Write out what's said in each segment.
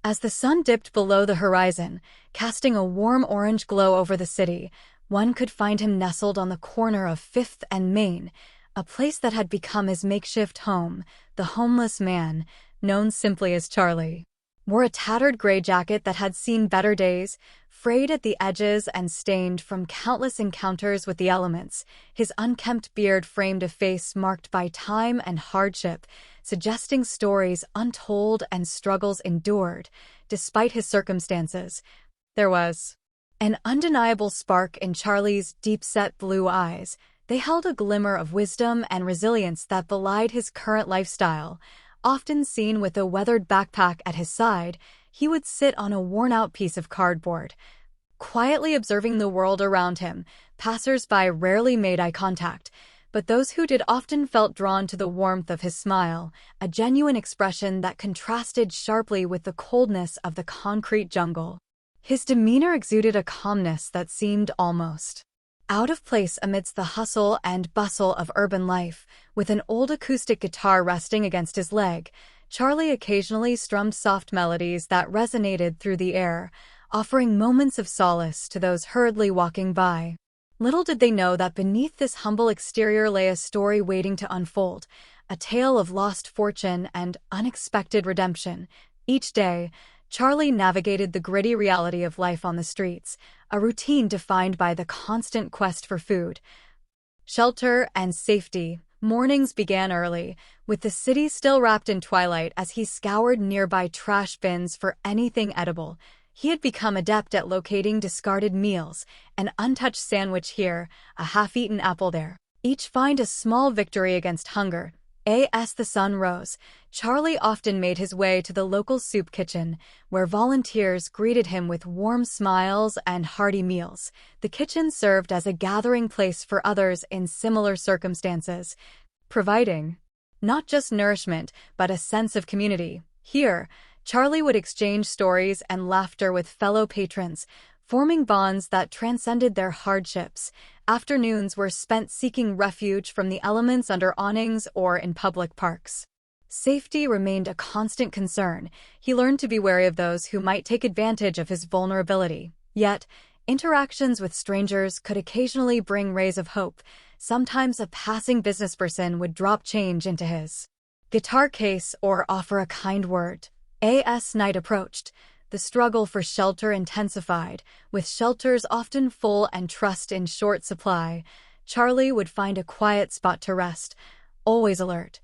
As the sun dipped below the horizon, casting a warm orange glow over the city, one could find him nestled on the corner of Fifth and Main, a place that had become his makeshift home. The homeless man, known simply as Charlie, wore a tattered gray jacket that had seen better days, frayed at the edges and stained from countless encounters with the elements. His unkempt beard framed a face marked by time and hardship, suggesting stories untold and struggles endured. Despite his circumstances, there was an undeniable spark in Charlie's deep-set blue eyes. They held a glimmer of wisdom and resilience that belied his current lifestyle. Often seen with a weathered backpack at his side, he would sit on a worn-out piece of cardboard, quietly observing the world around him. Passers-by rarely made eye contact, but those who did often felt drawn to the warmth of his smile, a genuine expression that contrasted sharply with the coldness of the concrete jungle. His demeanor exuded a calmness that seemed almost out of place amidst the hustle and bustle of urban life. With an old acoustic guitar resting against his leg, Charlie occasionally strummed soft melodies that resonated through the air, offering moments of solace to those hurriedly walking by. Little did they know that beneath this humble exterior lay a story waiting to unfold, a tale of lost fortune and unexpected redemption. Each day, Charlie navigated the gritty reality of life on the streets, a routine defined by the constant quest for food, shelter, and safety. Mornings began early, with the city still wrapped in twilight as he scoured nearby trash bins for anything edible. He had become adept at locating discarded meals, an untouched sandwich here, a half-eaten apple there. Each find a small victory against hunger. As the sun rose, Charlie often made his way to the local soup kitchen, where volunteers greeted him with warm smiles and hearty meals. The kitchen served as a gathering place for others in similar circumstances, providing not just nourishment, but a sense of community. Here, Charlie would exchange stories and laughter with fellow patrons, forming bonds that transcended their hardships. Afternoons were spent seeking refuge from the elements under awnings or in public parks. Safety remained a constant concern. He learned to be wary of those who might take advantage of his vulnerability. Yet, interactions with strangers could occasionally bring rays of hope. Sometimes a passing businessperson would drop change into his guitar case or offer a kind word. As night approached, the struggle for shelter intensified. With shelters often full and trust in short supply, Charlie would find a quiet spot to rest, always alert.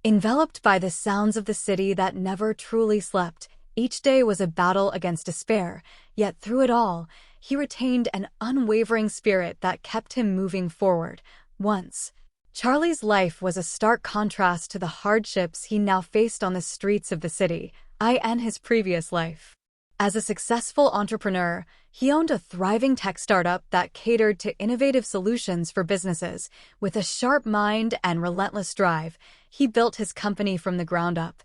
Enveloped by the sounds of the city that never truly slept, each day was a battle against despair, yet through it all, he retained an unwavering spirit that kept him moving forward. Once, Charlie's life was a stark contrast to the hardships he now faced on the streets of the city, in his previous life. As a successful entrepreneur, he owned a thriving tech startup that catered to innovative solutions for businesses. With a sharp mind and relentless drive, he built his company from the ground up,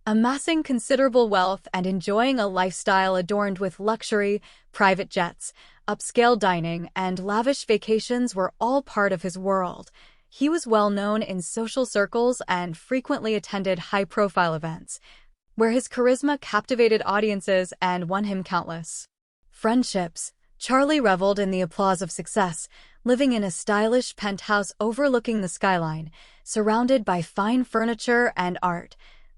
amassing considerable wealth and enjoying a lifestyle adorned with luxury. Private jets, upscale dining, and lavish vacations were all part of his world. He was well known in social circles and frequently attended high-profile events, where his charisma captivated audiences and won him countless friendships. Charlie reveled in the applause of success, living in a stylish penthouse overlooking the skyline, surrounded by fine furniture and art.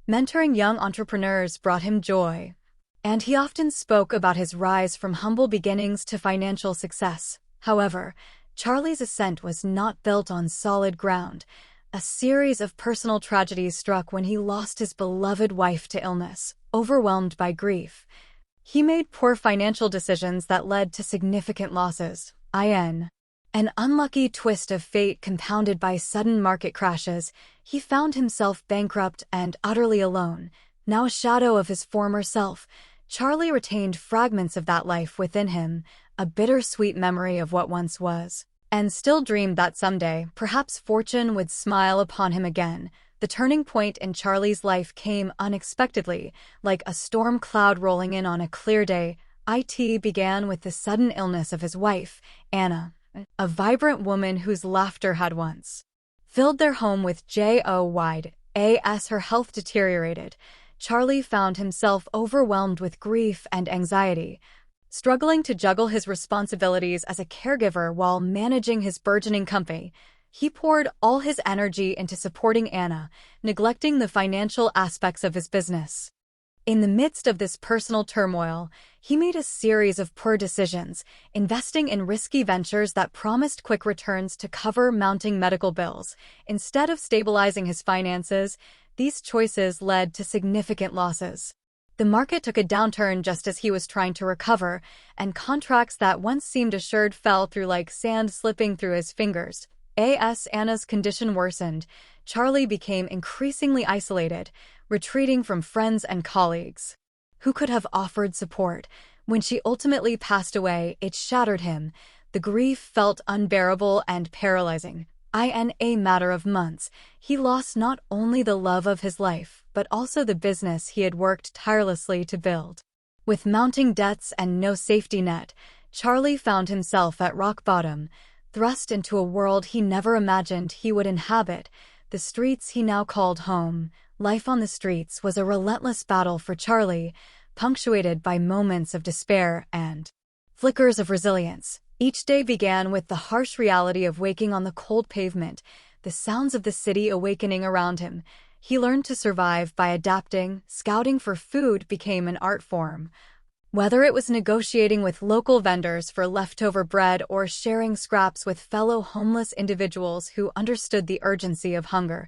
Mentoring young entrepreneurs brought him joy, and he often spoke about his rise from humble beginnings to financial success. However, Charlie's ascent was not built on solid ground. A series of personal tragedies struck when he lost his beloved wife to illness. Overwhelmed by grief, he made poor financial decisions that led to significant losses. An unlucky twist of fate compounded by sudden market crashes, he found himself bankrupt and utterly alone. Now a shadow of his former self, Charlie retained fragments of that life within him, a bittersweet memory of what once was, and still dreamed that someday, perhaps fortune would smile upon him again. The turning point in Charlie's life came unexpectedly, like a storm cloud rolling in on a clear day. It began with the sudden illness of his wife, Anna, a vibrant woman whose laughter had once filled their home with joy. As her health deteriorated, Charlie found himself overwhelmed with grief and anxiety, struggling to juggle his responsibilities as a caregiver while managing his burgeoning company. He poured all his energy into supporting Anna, neglecting the financial aspects of his business. In the midst of this personal turmoil, he made a series of poor decisions, investing in risky ventures that promised quick returns to cover mounting medical bills. Instead of stabilizing his finances, these choices led to significant losses. The market took a downturn just as he was trying to recover, and contracts that once seemed assured fell through like sand slipping through his fingers. As Anna's condition worsened, Charlie became increasingly isolated, retreating from friends and colleagues who could have offered support. When she ultimately passed away, it shattered him. The grief felt unbearable and paralyzing. In a matter of months, he lost not only the love of his life, but also the business he had worked tirelessly to build. With mounting debts and no safety net, Charlie found himself at rock bottom, thrust into a world he never imagined he would inhabit, the streets he now called home. Life on the streets was a relentless battle for Charlie, punctuated by moments of despair and flickers of resilience. Each day began with the harsh reality of waking on the cold pavement, the sounds of the city awakening around him. He learned to survive by adapting. Scouting for food became an art form. Whether it was negotiating with local vendors for leftover bread or sharing scraps with fellow homeless individuals who understood the urgency of hunger.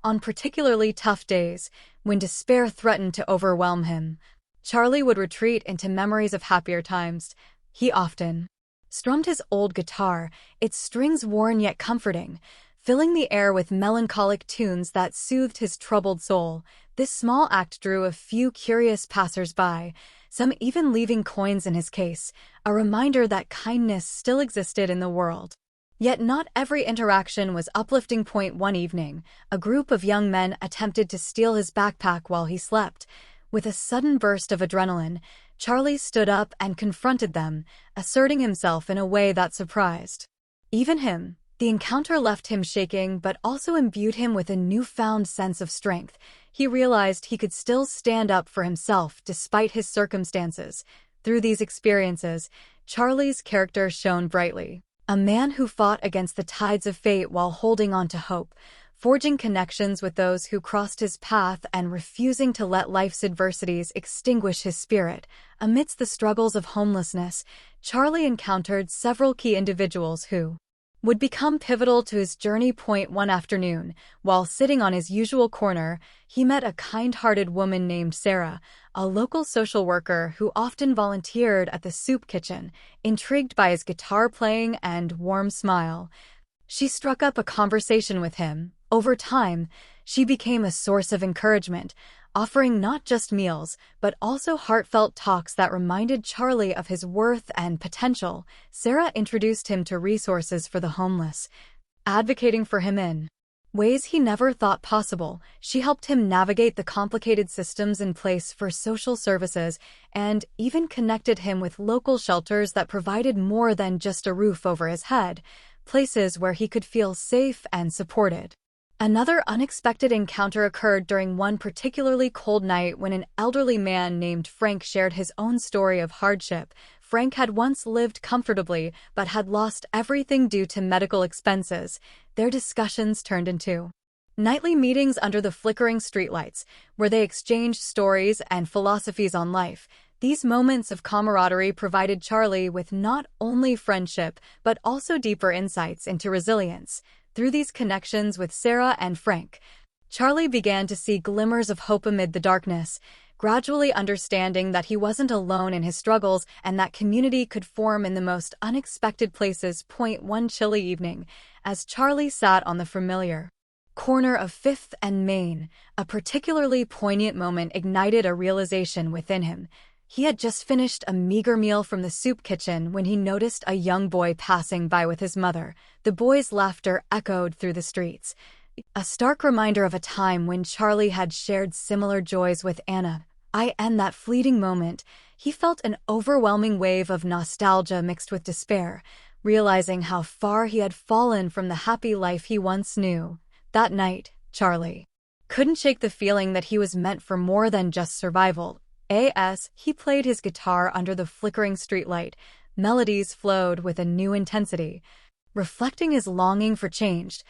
On particularly tough days, when despair threatened to overwhelm him, Charlie would retreat into memories of happier times. He often strummed his old guitar, its strings worn yet comforting, filling the air with melancholic tunes that soothed his troubled soul. This small act drew a few curious passers-by, some even leaving coins in his case, a reminder that kindness still existed in the world. Yet not every interaction was uplifting. One evening, a group of young men attempted to steal his backpack while he slept. With a sudden burst of adrenaline, Charlie stood up and confronted them, asserting himself in a way that surprised even him. The encounter left him shaking but also imbued him with a newfound sense of strength. He realized he could still stand up for himself despite his circumstances. Through these experiences, Charlie's character shone brightly. A man who fought against the tides of fate while holding on to hope, forging connections with those who crossed his path and refusing to let life's adversities extinguish his spirit. Amidst the struggles of homelessness, Charlie encountered several key individuals who would become pivotal to his journey. One afternoon, while sitting on his usual corner, he met a kind-hearted woman named Sarah, a local social worker who often volunteered at the soup kitchen. Intrigued by his guitar playing and warm smile, she struck up a conversation with him. Over time, she became a source of encouragement, offering not just meals, but also heartfelt talks that reminded Charlie of his worth and potential. Sarah introduced him to resources for the homeless, advocating for him in ways he never thought possible. She helped him navigate the complicated systems in place for social services and even connected him with local shelters that provided more than just a roof over his head, places where he could feel safe and supported. Another unexpected encounter occurred during one particularly cold night when an elderly man named Frank shared his own story of hardship. Frank had once lived comfortably but had lost everything due to medical expenses. Their discussions turned into nightly meetings under the flickering streetlights, where they exchanged stories and philosophies on life. These moments of camaraderie provided Charlie with not only friendship but also deeper insights into resilience. Through these connections with Sarah and Frank, Charlie began to see glimmers of hope amid the darkness, gradually understanding that he wasn't alone in his struggles and that community could form in the most unexpected places. One chilly evening, as Charlie sat on the familiar corner of 5th and Main, a particularly poignant moment ignited a realization within him. He had just finished a meager meal from the soup kitchen when he noticed a young boy passing by with his mother. The boy's laughter echoed through the streets, a stark reminder of a time when Charlie had shared similar joys with Anna. In that fleeting moment, he felt an overwhelming wave of nostalgia mixed with despair, realizing how far he had fallen from the happy life he once knew. That night, Charlie couldn't shake the feeling that he was meant for more than just survival. As he played his guitar under the flickering streetlight, melodies flowed with a new intensity, reflecting his longing for change.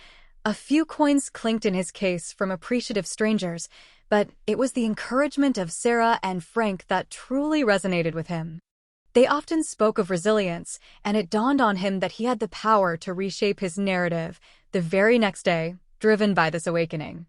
A few coins clinked in his case from appreciative strangers, but it was the encouragement of Sarah and Frank that truly resonated with him. They often spoke of resilience, and it dawned on him that he had the power to reshape his narrative. The very next day, driven by this awakening,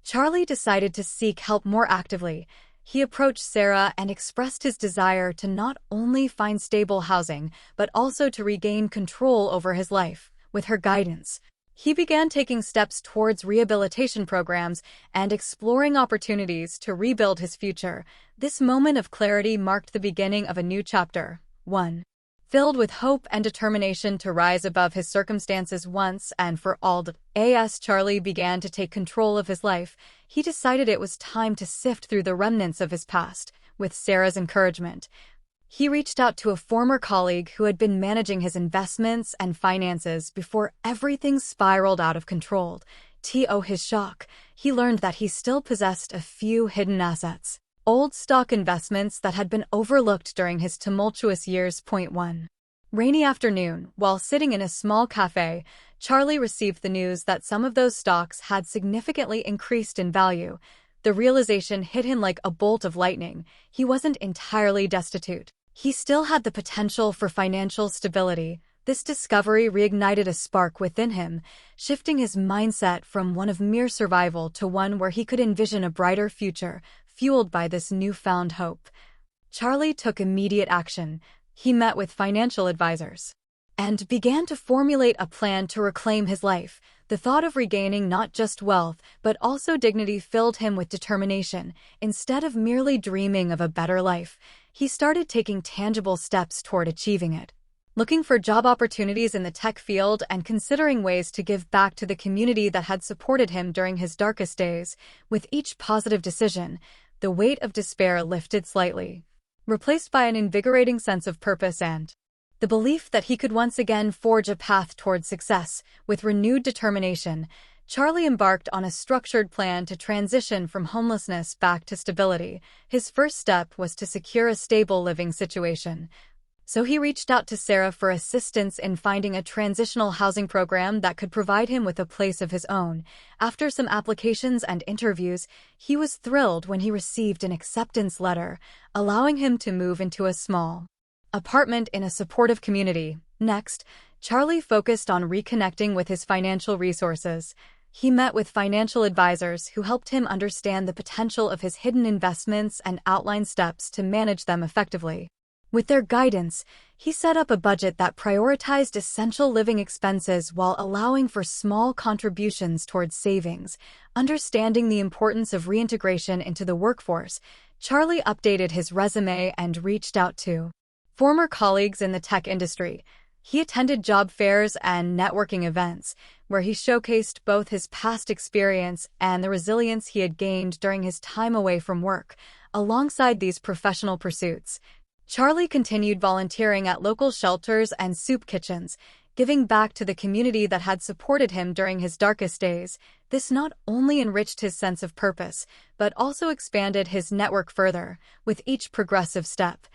Charlie decided to seek help more actively. He approached Sarah and expressed his desire to not only find stable housing, but also to regain control over his life. With her guidance, he began taking steps towards rehabilitation programs and exploring opportunities to rebuild his future. This moment of clarity marked the beginning of a new chapter, one filled with hope and determination to rise above his circumstances once and for all. As Charlie began to take control of his life, he decided it was time to sift through the remnants of his past. With Sarah's encouragement, he reached out to a former colleague who had been managing his investments and finances before everything spiraled out of control. To his shock, he learned that he still possessed a few hidden assets, old stock investments that had been overlooked during his tumultuous years. One rainy afternoon, while sitting in a small cafe, Charlie received the news that some of those stocks had significantly increased in value. The realization hit him like a bolt of lightning. He wasn't entirely destitute. He still had the potential for financial stability. This discovery reignited a spark within him, shifting his mindset from one of mere survival to one where he could envision a brighter future. Fueled by this newfound hope, Charlie took immediate action. He met with financial advisors and began to formulate a plan to reclaim his life. The thought of regaining not just wealth, but also dignity filled him with determination. Instead of merely dreaming of a better life, he started taking tangible steps toward achieving it. Looking for job opportunities in the tech field and considering ways to give back to the community that had supported him during his darkest days. With each positive decision, the weight of despair lifted slightly, replaced by an invigorating sense of purpose and the belief that he could once again forge a path toward success. With renewed determination, Charlie embarked on a structured plan to transition from homelessness back to stability. His first step was to secure a stable living situation, so he reached out to Sarah for assistance in finding a transitional housing program that could provide him with a place of his own. After some applications and interviews, he was thrilled when he received an acceptance letter, allowing him to move into a small apartment in a supportive community. Next, Charlie focused on reconnecting with his financial resources. He met with financial advisors who helped him understand the potential of his hidden investments and outlined steps to manage them effectively. With their guidance, he set up a budget that prioritized essential living expenses while allowing for small contributions towards savings. Understanding the importance of reintegration into the workforce, Charlie updated his resume and reached out to former colleagues in the tech industry. He attended job fairs and networking events, where he showcased both his past experience and the resilience he had gained during his time away from work. Alongside these professional pursuits, Charlie continued volunteering at local shelters and soup kitchens, giving back to the community that had supported him during his darkest days. This not only enriched his sense of purpose, but also expanded his network further. With each progressive step,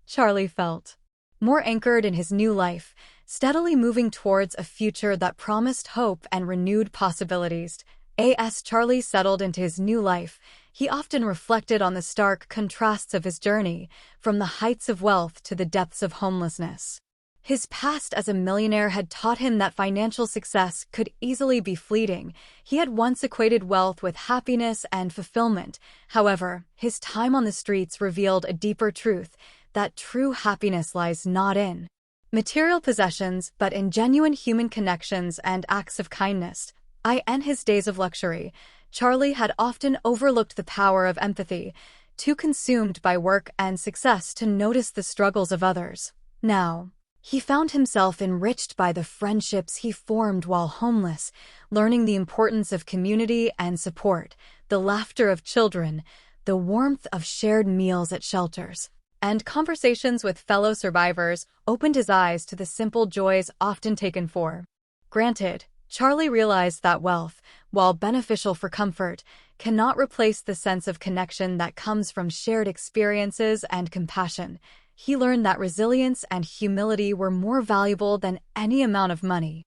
Charlie felt more anchored in his new life, steadily moving towards a future that promised hope and renewed possibilities. As Charlie settled into his new life, he often reflected on the stark contrasts of his journey, from the heights of wealth to the depths of homelessness. His past as a millionaire had taught him that financial success could easily be fleeting. He had once equated wealth with happiness and fulfillment. However, his time on the streets revealed a deeper truth, that true happiness lies not in material possessions, but in genuine human connections and acts of kindness. In his days of luxury, Charlie had often overlooked the power of empathy, too consumed by work and success to notice the struggles of others. Now, he found himself enriched by the friendships he formed while homeless, learning the importance of community and support, the laughter of children, the warmth of shared meals at shelters, and conversations with fellow survivors opened his eyes to the simple joys often taken for granted. Charlie realized that wealth, while beneficial for comfort, cannot replace the sense of connection that comes from shared experiences and compassion. He learned that resilience and humility were more valuable than any amount of money.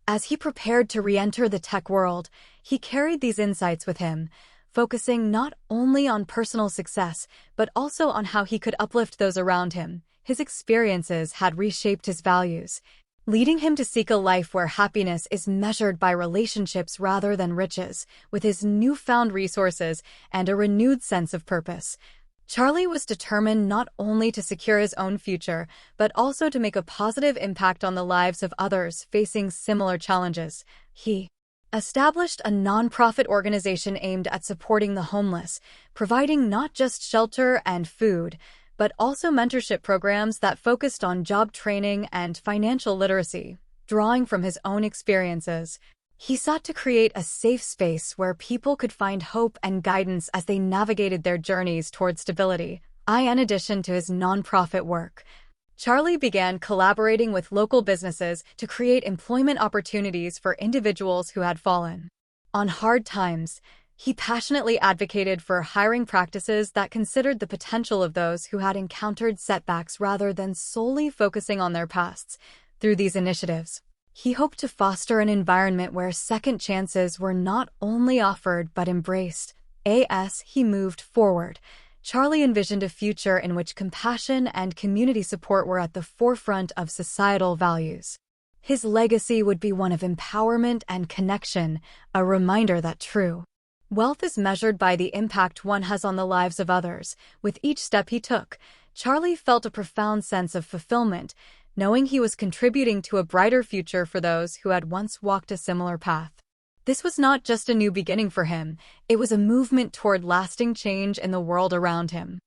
As he prepared to re-enter the tech world, he carried these insights with him, focusing not only on personal success, but also on how he could uplift those around him. His experiences had reshaped his values, leading him to seek a life where happiness is measured by relationships rather than riches. With his newfound resources and a renewed sense of purpose, Charlie was determined not only to secure his own future, but also to make a positive impact on the lives of others facing similar challenges. He established a nonprofit organization aimed at supporting the homeless, providing not just shelter and food, but also mentorship programs that focused on job training and financial literacy. Drawing from his own experiences, he sought to create a safe space where people could find hope and guidance as they navigated their journeys toward stability. In addition to his nonprofit work, Charlie began collaborating with local businesses to create employment opportunities for individuals who had fallen on hard times. He passionately advocated for hiring practices that considered the potential of those who had encountered setbacks rather than solely focusing on their pasts. Through these initiatives, he hoped to foster an environment where second chances were not only offered but embraced. As he moved forward, Charlie envisioned a future in which compassion and community support were at the forefront of societal values. His legacy would be one of empowerment and connection, a reminder that true wealth is measured by the impact one has on the lives of others. With each step he took, Charlie felt a profound sense of fulfillment, knowing he was contributing to a brighter future for those who had once walked a similar path. This was not just a new beginning for him, it was a movement toward lasting change in the world around him.